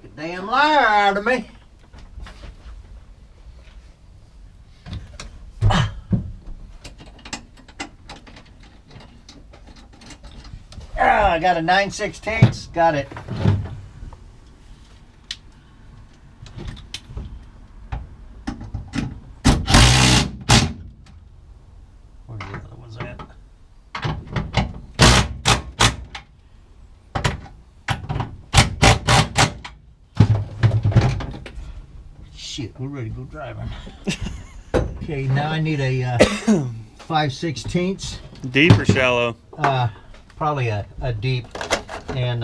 a damn liar out of me. I got a 9/16. Got it. Where the other one's at? Shit, we're ready to go driving. Okay, now I need a 5/16. Deep or shallow? Probably a deep, and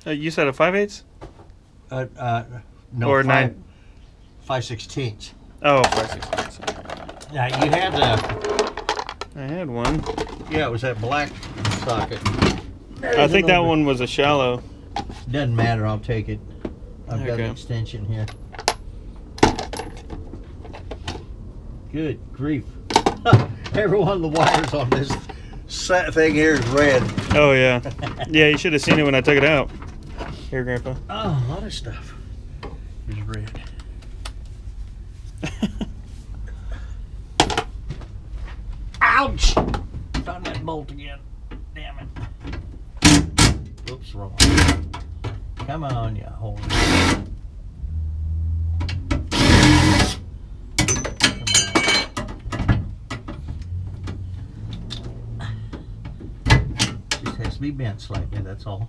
You said a 5/8? no, or 9 5/16. Oh, 5/6. Yeah, you had I had one. yeah, it was that black socket. I think that one was a shallow. Doesn't matter, I'll take it. I've got an Okay. extension here. Good grief. Every one of the wires on this set thing here is red. Oh, yeah. Yeah, you should have seen it when I took it out. Here, Grandpa. Oh, a lot of stuff is red. Ouch! Found that bolt again. Damn it. Oops, wrong. Come on, you hole. Just has to be bent slightly, that's all.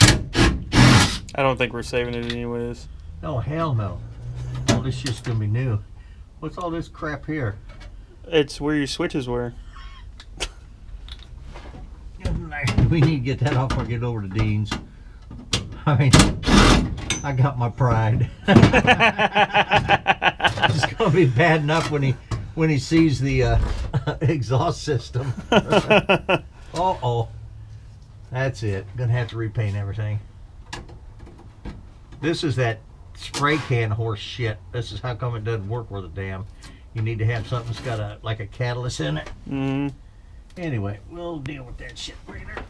I don't think we're saving it anyways. Oh, hell no. All this shit's gonna be new. What's all this crap here? It's where your switches were. We need to get that off or get over to Dean's. I mean, I got my pride. It's gonna be bad enough when he sees the exhaust system. Uh-oh. That's it. Gonna have to repaint everything. This is that spray can horse shit. This is how come it doesn't work worth a damn. You need to have something that's got like a catalyst in it. Mm. Anyway, we'll deal with that shit later.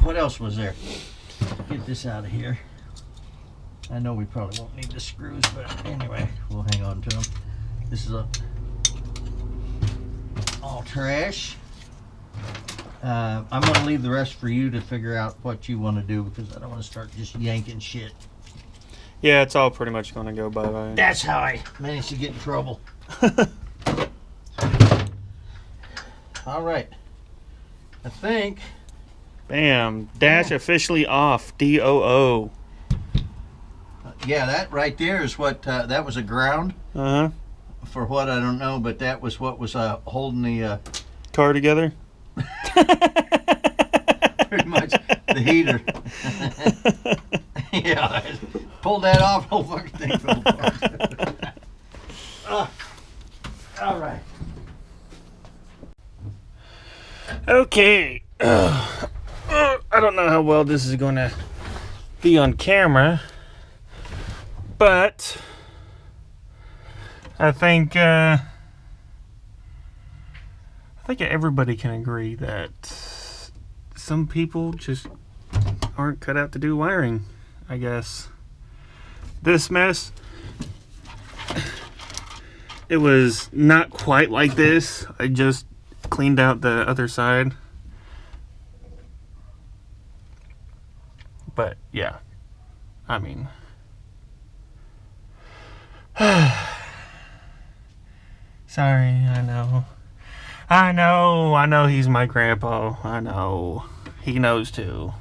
What else was there? Get this out of here. I know we probably won't need the screws, but anyway, we'll hang on to them. This is all trash. I'm going to leave the rest for you to figure out what you want to do because I don't want to start just yanking shit. Yeah, it's all pretty much going to go bye-bye. That's how I managed to get in trouble. All right. I think. Bam. Dash officially off. DOO. Yeah, that right there is what, that was a ground. Uh-huh. For what, I don't know, but that was what was holding the... Car together? pretty much the heater. Yeah, pulled that off, whole fucking thing fell apart. All right. Okay. I don't know how well this is going to be on camera, but I think everybody can agree that some people just aren't cut out to do wiring, I guess. This mess, it was not quite like this. I just cleaned out the other side. But yeah, I mean, sorry, I know he's my grandpa. I know. He knows too.